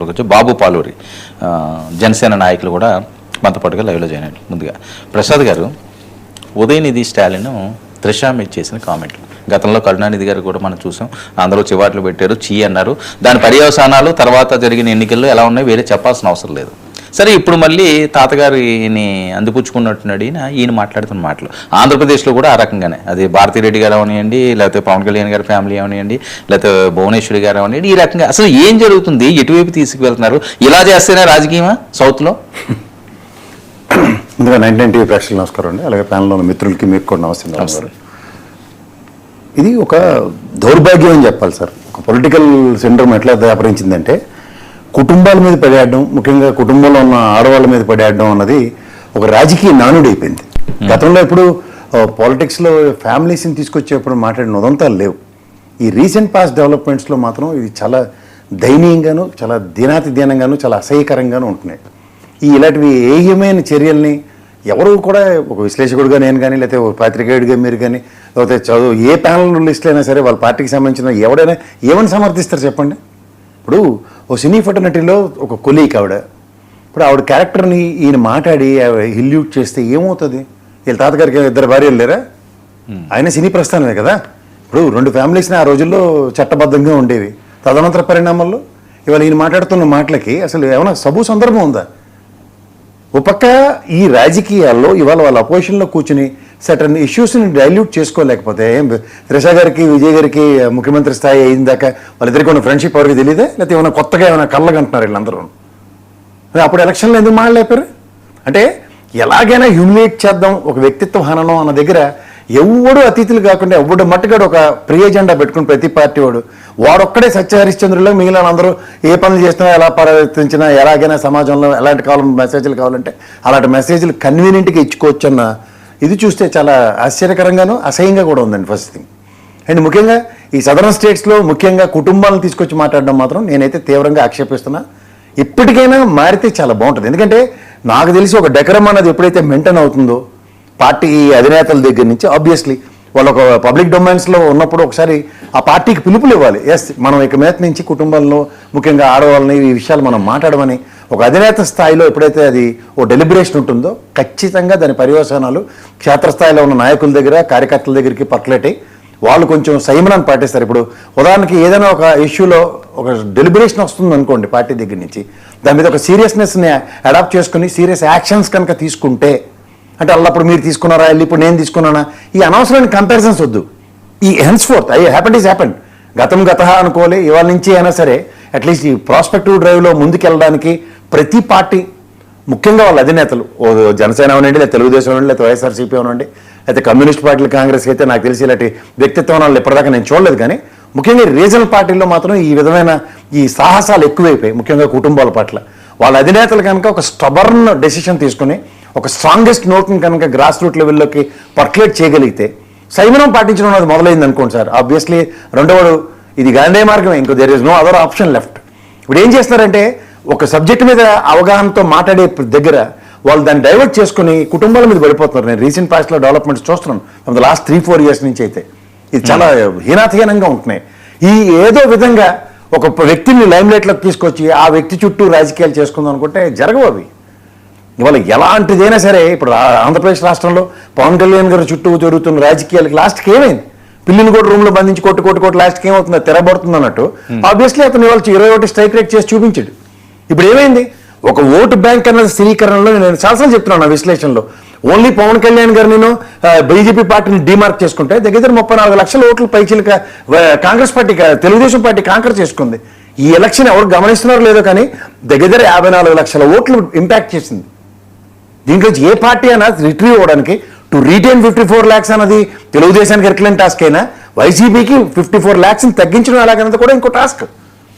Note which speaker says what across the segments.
Speaker 1: బాబు పాలూరి జనసేన నాయకులు కూడా మనతో పాటుగా లైవ్లో జాయిన్ అయ్యారు. ముందుగా ప్రసాద్ గారు, ఉదయనిధి స్టాలిన్ త్రిష మీద చేసిన కామెంట్లు గతంలో కరుణానిధి గారు కూడా మనం చూసాం. అందరూ చివాట్లు పెట్టారు, చీ అన్నారు. దాని పర్యవసానాలు తర్వాత జరిగిన ఎన్నికల్లో ఎలా ఉన్నాయో వేరే చెప్పాల్సిన అవసరం లేదు. సరే, ఇప్పుడు మళ్ళీ తాతగారిని అందిపుచ్చుకున్నట్టున్నాడు ఈయన మాట్లాడుతున్న మాటలు. ఆంధ్రప్రదేశ్లో కూడా ఆ రకంగానే, అది భారతిరెడ్డి గారు అవనివ్వండి, లేకపోతే పవన్ కళ్యాణ్ గారి ఫ్యామిలీ అవనివ్వండి, లేకపోతే భువనేశ్వరి గారు అవనివ్వండి, ఈ రకంగా అసలు ఏం జరుగుతుంది, ఎటువైపు తీసుకువెళ్తున్నారు? ఇలా చేస్తేనే రాజకీయమా సౌత్లో?
Speaker 2: ముందుగా 99 టీవీ ప్రేక్షకులు నమస్కారం అండి. అలాగే ప్యానల్లో ఉన్న మిత్రులకి మీకు కూడా నమస్తే. ఇది ఒక దౌర్భాగ్యం అని చెప్పాలి సార్. ఒక పొలిటికల్ సిండ్రోమ్ ఎట్లా వ్యాపరించిందంటే, కుటుంబాల మీద పడేయడం, ముఖ్యంగా కుటుంబంలో ఉన్న ఆడవాళ్ళ మీద పడేయడం అన్నది ఒక రాజకీయ నానుడి అయిపోయింది. గతంలో ఇప్పుడు పాలిటిక్స్లో ఫ్యామిలీస్ని తీసుకొచ్చేప్పుడు మాట్లాడిన ఉదంతాలు లేవు. ఈ రీసెంట్ పాస్ట్ డెవలప్మెంట్స్లో మాత్రం ఇది చాలా దయనీయంగాను, చాలా దీనంగాను, చాలా అసహ్యకరంగాను ఉంటున్నాయి. ఇలాంటివి ఏయమైన చర్యల్ని ఎవరు కూడా, ఒక విశ్లేషకుడుగా నేను కానీ, లేకపోతే ఒక పాత్రికేయుడిగా మీరు కానీ, లేకపోతే చదువు ఏ ప్యానల్ లిస్ట్లో అయినా సరే వాళ్ళ పార్టీకి సంబంధించిన ఎవడైనా ఏమని సమర్థిస్తారు చెప్పండి? ఇప్పుడు ఓ సినీ ఫోటోనటీలో ఒక కొలీక్ ఆవిడ, ఇప్పుడు ఆవిడ క్యారెక్టర్ని ఈయన మాట్లాడి హిల్యూట్ చేస్తే ఏమవుతుంది? వీళ్ళ తాతగారికి 2 భార్యలు లేరా? ఆయన సినీ ప్రస్థానమే కదా. ఇప్పుడు 2 ఫ్యామిలీస్ని ఆ రోజుల్లో చట్టబద్ధంగా ఉండేవి. తదనంతర పరిణామాల్లో ఇవాళ ఈయన మాట్లాడుతున్న మాటలకి అసలు ఏమైనా సబూ సందర్భం ఉందా? ఓ పక్క ఈ రాజకీయాల్లో ఇవాళ వాళ్ళ అపోజిషన్లో కూర్చుని సర్టన్ ఇష్యూస్ని డైల్యూట్ చేసుకోలేకపోతే, త్రిష గారికి విజయ్ గారికి ముఖ్యమంత్రి స్థాయి అయిందాక వాళ్ళిద్దరికి ఉన్న ఫ్రెండ్షిప్ ఎవరికి తెలియదే, లేకపోతే ఏమైనా కొత్తగా ఏమైనా కళ్ళగంటున్నారు వీళ్ళందరూ? అప్పుడు ఎలక్షన్లో ఎందుకు మాట్లాడలేపారు? అంటే ఎలాగైనా హ్యూమిలేట్ చేద్దాం, ఒక వ్యక్తిత్వ హననం అన్న దగ్గర ఎవడు అతిథులు కాకుండా ఎవడు మట్టుగాడు ఒక ప్రియ జెండా పెట్టుకుని ప్రతి పార్టీ వాడొక్కడే సత్యహరిశ్చంద్రుల్లో మిగిలిన అందరూ ఏ పనులు చేసినా, ఎలా పరివర్తించినా, ఎలాగైనా సమాజంలో ఎలాంటి మెసేజ్లు కావాలంటే అలాంటి మెసేజ్లు కన్వీనియంట్గా ఇచ్చుకోవచ్చు అన్న ఇది చూస్తే చాలా ఆశ్చర్యకరంగాను అసహ్యంగా కూడా ఉందండి ఫస్ట్ థింగ్. అండ్ ముఖ్యంగా ఈ సదరన్ స్టేట్స్లో ముఖ్యంగా కుటుంబాలను తీసుకొచ్చి మాట్లాడడం మాత్రం నేనైతే తీవ్రంగా ఆక్షేపిస్తున్నా. ఇప్పటికైనా మారితే చాలా బాగుంటుంది. ఎందుకంటే నాకు తెలిసి ఒక డెకరం అన్నది ఎప్పుడైతే మెయింటైన్ అవుతుందో పార్టీ అధినేతల దగ్గర నుంచి, ఆబ్వియస్లీ వాళ్ళు ఒక పబ్లిక్ డొమైన్స్లో ఉన్నప్పుడు ఒకసారి ఆ పార్టీకి పిలుపులు ఇవ్వాలి. ఎస్, మనం ఇక మీద నుంచి కుటుంబంలో ముఖ్యంగా ఆడవాళ్ళని ఈ విషయాలు మనం మాట్లాడమని ఒక అధినేత స్థాయిలో ఎప్పుడైతే అది ఓ డెలిబరేషన్ ఉంటుందో ఖచ్చితంగా దాని పర్యవసానాలు క్షేత్రస్థాయిలో ఉన్న నాయకుల దగ్గర, కార్యకర్తల దగ్గరికి పర్కులేట్ వాళ్ళు కొంచెం సంయమనాన్ని పాటిస్తారు. ఇప్పుడు ఉదాహరణకి ఏదైనా ఒక ఇష్యూలో ఒక డెలిబరేషన్ వస్తుంది అనుకోండి పార్టీ దగ్గర నుంచి, దాని మీద ఒక సీరియస్నెస్ని అడాప్ట్ చేసుకుని సీరియస్ యాక్షన్స్ కనుక తీసుకుంటే, అంటే అల్లప్పుడు మీరు తీసుకున్నారా, ఇప్పుడు నేను తీసుకున్నానా, ఈ అనవసరమైన కంపారిజన్స్ వద్దు. ఈ hence fourth happened is happened, గత అనుకోవాలి. ఇవాళ నుంచి అయినా సరే అట్లీస్ట్ ఈ ప్రాస్పెక్టివ్ డ్రైవ్లో ముందుకెళ్ళడానికి ప్రతి పార్టీ, ముఖ్యంగా వాళ్ళ అధినేతలు, జనసేన అవనండి, లేదా తెలుగుదేశం అనండి, లేదా వైఎస్ఆర్సీపీ అవనండి, అయితే కమ్యూనిస్ట్ పార్టీలు, కాంగ్రెస్ అయితే నాకు తెలిసి ఇలాంటి వ్యక్తిత్వం వాళ్ళు ఎప్పటిదాకా నేను చూడలేదు. కానీ ముఖ్యంగా రీజనల్ పార్టీల్లో మాత్రం ఈ విధమైన ఈ సాహసాలు ఎక్కువైపోయాయి. ముఖ్యంగా కుటుంబాల పట్ల వాళ్ళ అధినేతలు కనుక ఒక స్టబర్న్ డెసిషన్ తీసుకుని ఒక స్ట్రాంగెస్ట్ నోట్ని కనుక గ్రాస్ రూట్ లెవెల్లోకి పర్క్యులేట్ చేయగలిగితే, సంయమనం పాటించడం అది మొదలైంది అనుకోండి సార్. ఆబ్వియస్లీ రెండవడు ఇది గాంధీ మార్గమే, ఇంకో there is no other option left. ఇప్పుడు ఏం చేస్తున్నారంటే ఒక సబ్జెక్ట్ మీద అవగాహనతో మాట్లాడే దగ్గర వాళ్ళు దాన్ని డైవర్ట్ చేసుకుని కుటుంబాల మీద పడిపోతున్నారు. నేను రీసెంట్ పాస్ట్లో డెవలప్మెంట్స్ చూస్తున్నాను ఫ్రమ్ ద లాస్ట్ 3-4 years నుంచి. అయితే ఇది చాలా హీనాతహీనంగా ఉంటున్నాయి. ఈ ఏదో విధంగా ఒక వ్యక్తిని లైమ్లైట్లోకి తీసుకొచ్చి ఆ వ్యక్తి చుట్టూ రాజకీయాలు చేసుకుందాం అనుకుంటే జరగవు అవి. ఇవాళ ఎలాంటిదైనా సరే, ఇప్పుడు ఆంధ్రప్రదేశ్ రాష్ట్రంలో పవన్ కళ్యాణ్ గారి చుట్టూ జరుగుతున్న రాజకీయాలకి లాస్ట్కి ఏమైంది? పిల్లిని కూడా రూమ్లో బంధించి కొట్టు లాస్ట్కి ఏమవుతుందో తెరబడుతుంది అన్నట్టు. ఆబ్వియస్లీ అతను ఇవాళ 21 స్ట్రైక్ రేట్ చేసి చూపించాడు. ఇప్పుడు ఏమైంది? ఒక ఓటు బ్యాంక్ అన్నది స్థిరీకరణలో నేను చాలాసార్లు చెప్తున్నాను నా విశ్లేషణలో, ఓన్లీ పవన్ కళ్యాణ్ గారు నేను బీజేపీ పార్టీని డిమార్క్ చేసుకుంటే దగ్గర 34 లక్షల ఓట్లు పైచీలక Congress party, Telugu Desam party conquer చేసుకుంది. ఈ ఎలక్షన్ ఎవరు గమనిస్తున్నారో లేదో కానీ దగ్గర 54 లక్షల ఓట్లు ఇంపాక్ట్ చేసింది. దీంట్లో ఏ పార్టీ అయినా రిట్రీవ్ అవ్వడానికి టు రీటైన్ 54 lakhs అన్నది తెలుగుదేశానికి ఎర్క్లెంట్ టాస్క్ అయినా, వైసీపీకి 54 lakhsని తగ్గించడం ఎలాగన్నది కూడా ఇంకో టాస్క్.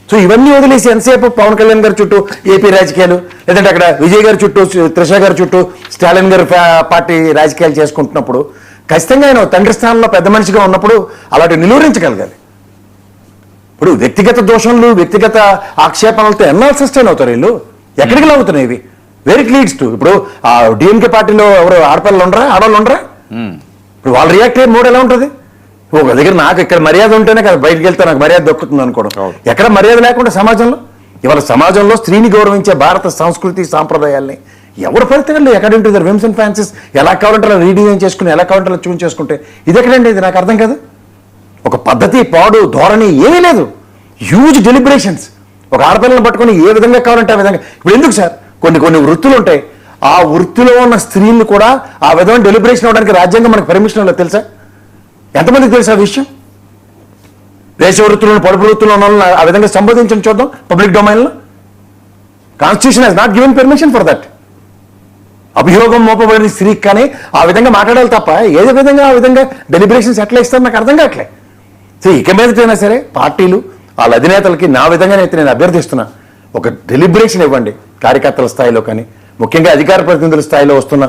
Speaker 2: సో ఇవన్నీ వదిలేసి ఎంతసేపు పవన్ కళ్యాణ్ గారి చుట్టూ ఏపీ రాజకీయాలు, లేదంటే అక్కడ విజయ్ గారి చుట్టూ, త్రిష గారి చుట్టూ స్టాలిన్ గారి పార్టీ రాజకీయాలు చేసుకుంటున్నప్పుడు ఖచ్చితంగా ఆయన తండ్రి స్థానంలో పెద్ద మనిషిగా ఉన్నప్పుడు అలాంటి నిలువరించగలగాలి. ఇప్పుడు వ్యక్తిగత దోషంలు, వ్యక్తిగత ఆక్షేపణలతో ఎన్నాళ్ళు సస్టైన్ అవుతారు వీళ్ళు? ఎక్కడికి లాగుతున్నాయి ఇవి? వెరీ లీడ్స్ టు, ఇప్పుడు ఆ డిఎంకే పార్టీలో ఎవరు ఆడపిల్లలు ఉండరా, ఆడవాళ్ళు ఉండరా? ఇప్పుడు వాళ్ళు రియాక్ట్ అయ్యే మూడు ఎలా ఉంటుంది? ఒక దగ్గర నాకు ఇక్కడ మర్యాద ఉంటేనే కదా బయటకు వెళ్తే నాకు మర్యాద దొక్కుతుంది అనుకోవడం. ఎక్కడ మర్యాద లేకుండా సమాజంలో ఇవాళ సమాజంలో స్త్రీని గౌరవించే భారత సంస్కృతి సాంప్రదాయాల్ని ఎవరు ఫలితంగా according to their whims and fancies ఎలా కావాలంటే అలా రీడిజైన్ చేసుకుని ఎలా కావాలంటే అలా చూన్ చేసుకుంటే ఇది ఎక్కడండి? ఇది నాకు అర్థం కదా. ఒక పద్ధతి, పాడు, ధోరణి ఏమీ లేదు. Huge deliberations. ఒక ఆడపిల్లని పట్టుకొని ఏ విధంగా కావాలంటే ఆ విధంగా. ఇప్పుడు ఎందుకు సార్ కొన్ని వృత్తులు ఉంటాయి, ఆ వృత్తిలో ఉన్న స్త్రీలు కూడా ఆ విధమైన డెలిబరేషన్ అవ్వడానికి రాజ్యాంగం మనకు పర్మిషన్ ఇవ్వలేదు తెలుసా? ఎంతమందికి తెలుసా ఆ విషయం? దేశ వృత్తులను, పొడుపు వృత్తుల్లో ఉన్న వాళ్ళని ఆ విధంగా సంబోధించండి చూద్దాం పబ్లిక్ డొమైన్లో. Constitution has not given permission for that. అభియోగం మోపబడిన స్త్రీకి కానీ ఆ విధంగా మాట్లాడాలి తప్ప ఏదో విధంగా ఆ విధంగా డెలిబరేషన్స్ ఎట్లా ఇస్తారు నాకు అర్థం కావట్లే. సో ఇక మీదటైనా సరే పార్టీలు వాళ్ళ అధినేతలకి నా విధంగానైతే నేను అభ్యర్థిస్తున్నా, ఒక డెలిబరేషన్ ఇవ్వండి కార్యకర్తల స్థాయిలో కానీ, ముఖ్యంగా అధికార ప్రతినిధుల స్థాయిలో వస్తున్న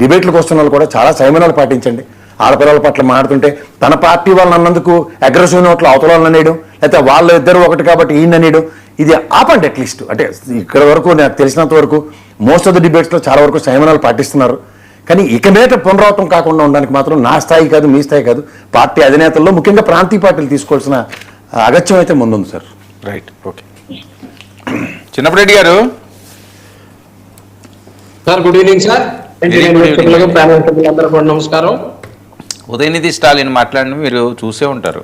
Speaker 2: డిబేట్లకు వస్తున్న వాళ్ళు కూడా చాలా సంయమనాలు పాటించండి. ఆడపిల్లల పట్ల మాట్లాడుతుంటే తన పార్టీ వాళ్ళని అన్నందుకు అగ్రెసివ్ నోట్లు అవతల వాళ్ళని అనేయడం, లేకపోతే వాళ్ళ ఇద్దరు ఒకటి కాబట్టి ఈయన అనేయడం, ఇది ఆపండి అట్లీస్ట్. అంటే ఇక్కడ వరకు నాకు తెలిసినంత వరకు మోస్ట్ ఆఫ్ ద డిబేట్స్లో చాలా వరకు సంయమనాలు పాటిస్తున్నారు. కానీ ఇక మీద పునరావృతం కాకుండా ఉండడానికి మాత్రం నా స్థాయి కాదు, మీ స్థాయి కాదు, పార్టీ అధినేతల్లో ముఖ్యంగా ప్రాంతీయ పార్టీలు తీసుకోవాల్సిన అగత్యం అయితే ముందుంది సార్.
Speaker 1: Right, okay. చిన్నప్పరెడ్డి గారు
Speaker 3: సార్, గుడ్ ఈవినింగ్ సార్. అందరూ కూడా నమస్కారం.
Speaker 1: ఉదయనిధి స్టాలిన్ మాట్లాడిన మీరు చూసే ఉంటారు.